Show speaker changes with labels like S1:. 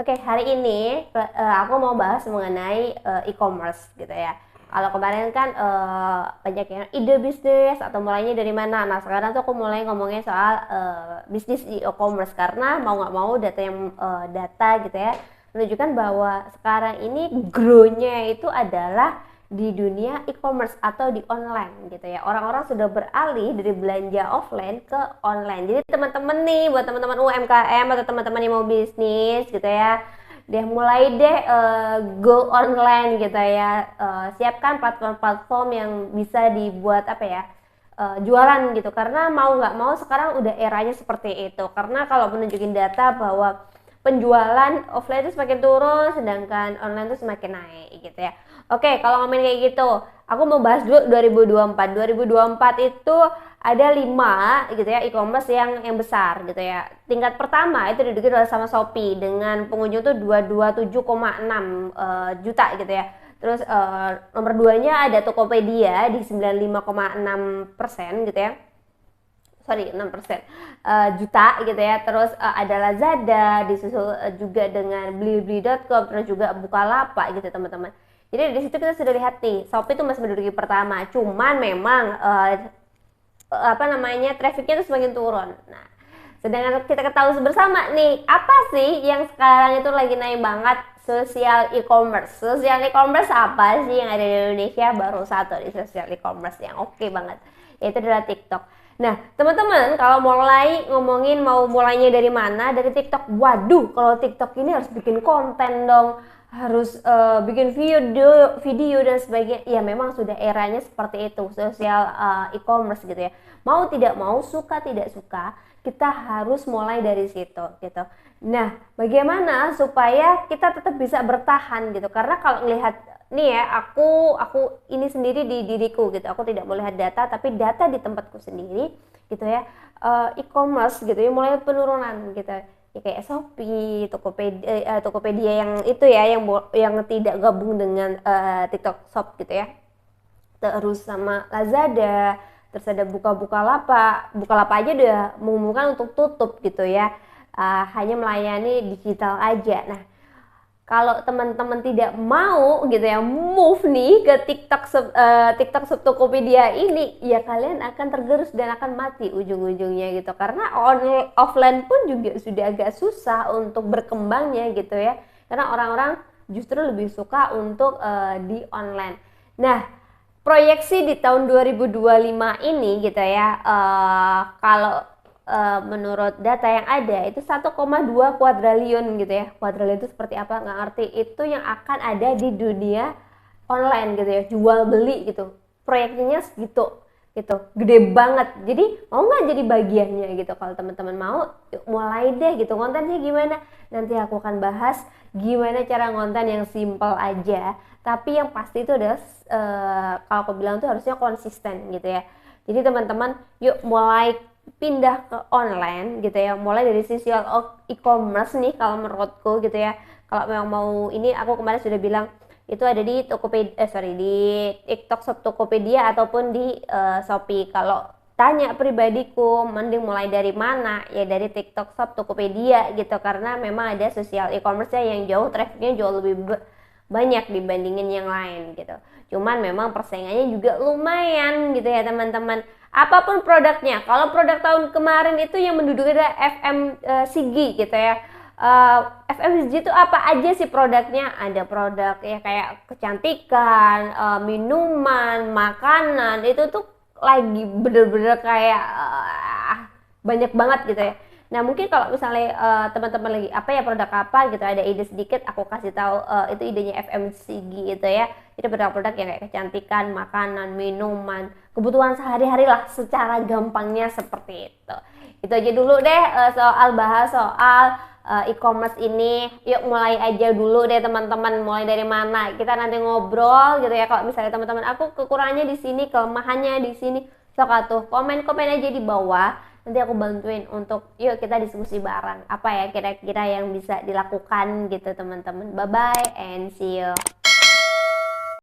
S1: Oke, hari ini aku mau bahas mengenai e-commerce gitu ya. Kalau kemarin kan banyak yang ide bisnis atau mulainya dari mana. Nah, sekarang tuh aku mulai ngomongin soal bisnis e-commerce karena mau nggak mau data gitu ya menunjukkan bahwa sekarang ini grow-nya itu adalah di dunia e-commerce atau di online gitu ya. Orang-orang sudah beralih dari belanja offline ke online. Jadi teman-teman nih, buat teman-teman UMKM atau teman-teman yang mau bisnis gitu ya, dia mulai deh go online gitu ya. Siapkan platform-platform yang bisa dibuat apa ya, jualan gitu. Karena mau nggak mau sekarang udah eranya seperti itu. Karena kalau menunjukin data bahwa penjualan offline itu semakin turun sedangkan online itu semakin naik gitu ya. Oke, kalau ngomongin kayak gitu, aku mau bahas dulu 2024. 2024 itu ada 5 gitu ya e-commerce yang besar gitu ya. Tingkat pertama itu diduduki oleh sama Shopee dengan pengunjung tuh 227,6 juta gitu ya. Terus nomor 2-nya ada Tokopedia di 95,6% gitu ya. Sorry, 6% juta gitu ya. Terus ada Lazada, disusul juga dengan blibli.com, terus juga Bukalapak gitu teman-teman. Jadi di situ kita sudah lihat nih, Shopee itu masih menduduki pertama. Cuman memang trafficnya itu semakin turun. Nah, sedangkan kita ketahui bersama nih, apa sih yang sekarang itu lagi naik banget? Social e-commerce. Social e-commerce apa sih yang ada di Indonesia? Baru satu di social e-commerce yang oke banget, yaitu adalah TikTok. Nah, teman-teman, kalau mulai ngomongin mau mulainya dari mana? Dari TikTok. Waduh, kalau TikTok ini harus bikin konten dong, harus bikin video dan sebagainya. Ya memang sudah eranya seperti itu, sosial e-commerce gitu ya. Mau tidak mau, suka tidak suka, kita harus mulai dari situ gitu. Nah, bagaimana supaya kita tetap bisa bertahan gitu? Karena kalau melihat nih ya, aku ini sendiri di diriku gitu. Aku tidak melihat data, tapi data di tempatku sendiri gitu ya. E-commerce gitu ya mulai penurunan gitu. Ya kayak Shopee, Tokopedia yang itu ya yang tidak gabung dengan TikTok Shop gitu ya. Terus sama Lazada, terus ada Bukalapak aja udah mengumumkan untuk tutup gitu ya. Hanya melayani digital aja. Nah, kalau teman-teman tidak mau gitu ya move nih ke TikTok Shop Tokopedia ini, ya kalian akan tergerus dan akan mati ujung-ujungnya gitu. Karena offline pun juga sudah agak susah untuk berkembangnya gitu ya. Karena orang-orang justru lebih suka untuk di online. Nah, proyeksi di tahun 2025 ini gitu ya, kalau menurut data yang ada itu 1,2 kuadriliun gitu ya. Kuadriliun itu seperti apa nggak ngerti. Itu yang akan ada di dunia online gitu ya, jual beli gitu. Proyeknya segitu gitu, gede banget. Jadi mau nggak jadi bagiannya gitu? Kalau teman-teman mau, yuk mulai deh gitu. Kontennya gimana? Nanti aku akan bahas gimana cara ngonten yang simple aja. Tapi yang pasti itu adalah kalau aku bilang tuh harusnya konsisten gitu ya. Jadi teman-teman yuk mulai pindah ke online gitu ya, mulai dari social e-commerce nih kalau menurutku gitu ya. Kalau memang mau ini, aku kemarin sudah bilang itu ada di di TikTok Shop Tokopedia ataupun di Shopee. Kalau tanya pribadiku mending mulai dari mana, ya dari TikTok Shop Tokopedia gitu, karena memang ada social e-commerce yang jauh trafficnya jauh lebih banyak dibandingin yang lain gitu. Cuman memang persaingannya juga lumayan gitu ya teman-teman. Apapun produknya, kalau produk tahun kemarin itu yang menduduki adalah FMCG gitu ya. FMCG itu apa aja sih produknya? Ada produk ya kayak kecantikan, minuman, makanan, itu tuh lagi bener-bener kayak banyak banget gitu ya. Nah mungkin kalau misalnya teman-teman lagi apa ya produk apa gitu, ada ide sedikit aku kasih tahu, itu idenya FMCG gitu ya. Itu produk-produk yang kayak kecantikan, makanan, minuman, kebutuhan sehari-hari lah secara gampangnya seperti itu. Itu aja dulu deh bahas soal e-commerce ini. Yuk mulai aja dulu deh teman-teman, mulai dari mana kita nanti ngobrol gitu ya. Kalau misalnya teman-teman aku kekurangannya di sini, kelemahannya di sini, sok atuh komen-komen aja di bawah. Nanti aku bantuin untuk yuk kita diskusi bareng apa ya kira-kira yang bisa dilakukan gitu teman-teman. Bye bye and see you.